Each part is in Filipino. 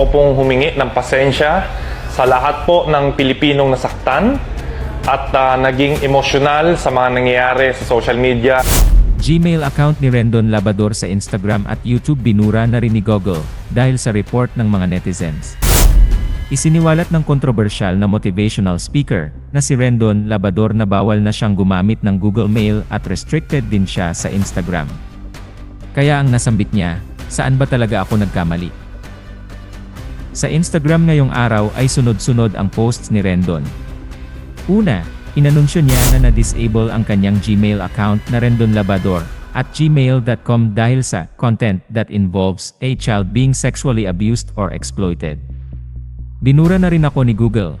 ko pong humingi ng pasensya sa lahat po ng Pilipinong nasaktan at naging emosyonal sa mga nangyayari sa social media. Gmail account ni Rendon Labrador sa Instagram at YouTube binura na rin ni Google dahil sa report ng mga netizens. Isiniwalat ng kontrobersyal na motivational speaker na si Rendon Labrador na bawal na siyang gumamit ng Google Mail at restricted din siya sa Instagram. Kaya ang nasambit niya, saan ba talaga ako nagkamali? Sa Instagram ngayong araw ay sunod-sunod ang posts ni Rendon. Una, inanunsyo niya na na-disable ang kanyang Gmail account na Rendon Labrador at gmail.com dahil sa content that involves a child being sexually abused or exploited. Binura na rin ako ni Google.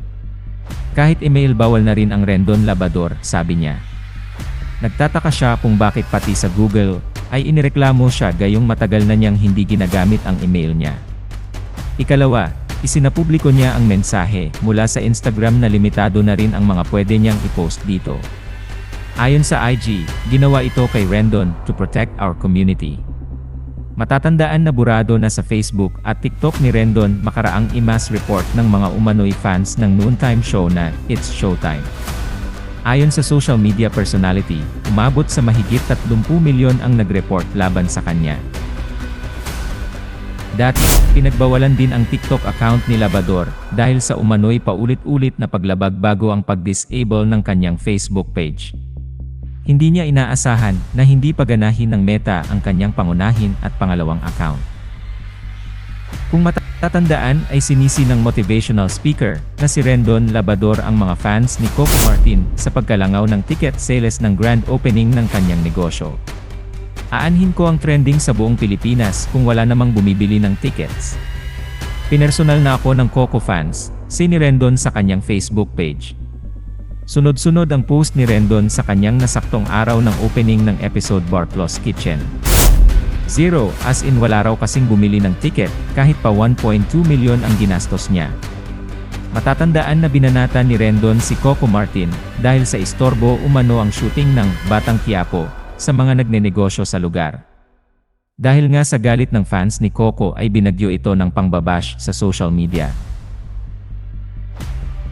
Kahit email bawal na rin ang Rendon Labrador, sabi niya. Nagtataka siya kung bakit pati sa Google ay inireklamo siya gayong matagal na niyang hindi ginagamit ang email niya. Ikalawa, isinapubliko niya ang mensahe mula sa Instagram na limitado na rin ang mga pwede niyang i-post dito. Ayon sa IG, ginawa ito kay Rendon to protect our community. Matatandaan na burado na sa Facebook at TikTok ni Rendon makaraang i-mass report ng mga umano'y fans ng noontime show na It's Showtime. Ayon sa social media personality, umabot sa mahigit 30 milyon ang nag-report laban sa kanya. Dati, pinagbawalan din ang TikTok account ni Labrador dahil sa umano'y paulit-ulit na paglabag bago ang pag-disable ng kanyang Facebook page. Hindi niya inaasahan na hindi paganahin ng Meta ang kanyang pangunahin at pangalawang account. Kung matatandaan ay sinisi ng motivational speaker na si Rendon Labrador ang mga fans ni Coco Martin sa pagkalangaw ng ticket sales ng grand opening ng kanyang negosyo. Aanhin ko ang trending sa buong Pilipinas kung wala namang bumibili ng tickets. Pinersonal na ako ng Coco fans, si Rendon sa kanyang Facebook page. Sunod-sunod ang post ni Rendon sa kanyang nasaktong araw ng opening ng episode Bar Plus Kitchen. 0, as in wala raw kasing bumili ng ticket, kahit pa 1.2 milyon ang ginastos niya. Matatandaan na binanata ni Rendon si Coco Martin, dahil sa istorbo umano ang shooting ng Batang Quiapo, sa mga nagnenegosyo sa lugar. Dahil nga sa galit ng fans ni Coco ay binagyo ito ng pangbabash sa social media.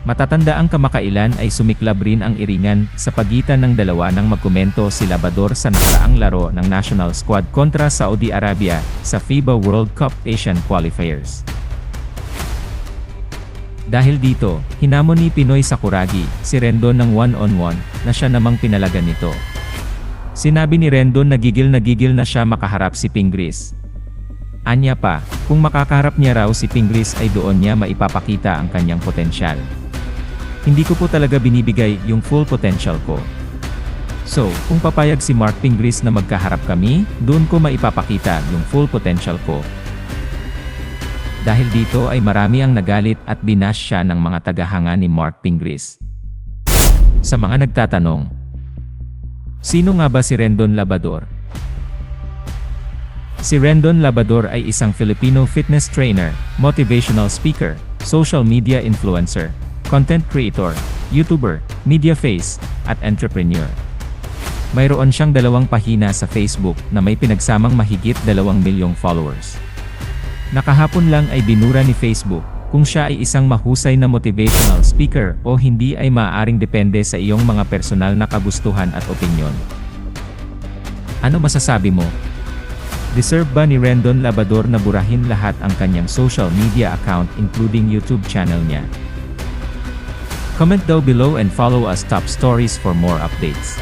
Matatandaang kamakailan ay sumiklab rin ang iringan sa pagitan ng dalawa nang magkomento si Labrador sa nakaraang laro ng national squad kontra Saudi Arabia sa FIBA World Cup Asian Qualifiers. Dahil dito, hinamon ni Pinoy Sakuragi si Rendon ng one-on-one na siya namang pinalagan nito. Sinabi ni Rendon na gigil na siya makaharap si Pingris. Anya pa, kung makakaharap niya raw si Pingris ay doon niya maipapakita ang kanyang potensyal. Hindi ko po talaga binibigay yung full potential ko. So, kung papayag si Mark Pingris na magkaharap kami, doon ko maipapakita yung full potential ko. Dahil dito ay marami ang nagalit at binash siya ng mga tagahanga ni Mark Pingris. Sa mga nagtatanong, sino nga ba si Rendon Labrador? Si Rendon Labrador ay isang Filipino fitness trainer, motivational speaker, social media influencer, content creator, YouTuber, media face, at entrepreneur. Mayroon siyang 2 pahina sa Facebook na may pinagsamang mahigit 2 milyong followers. Nakahapon lang ay binura ni Facebook kung siya ay isang mahusay na motivational speaker o hindi ay maaaring depende sa iyong mga personal na kagustuhan at opinyon. Ano masasabi mo? Deserve ba ni Rendon Labrador na burahin lahat ang kanyang social media account including YouTube channel niya? Comment down below and follow us top stories for more updates.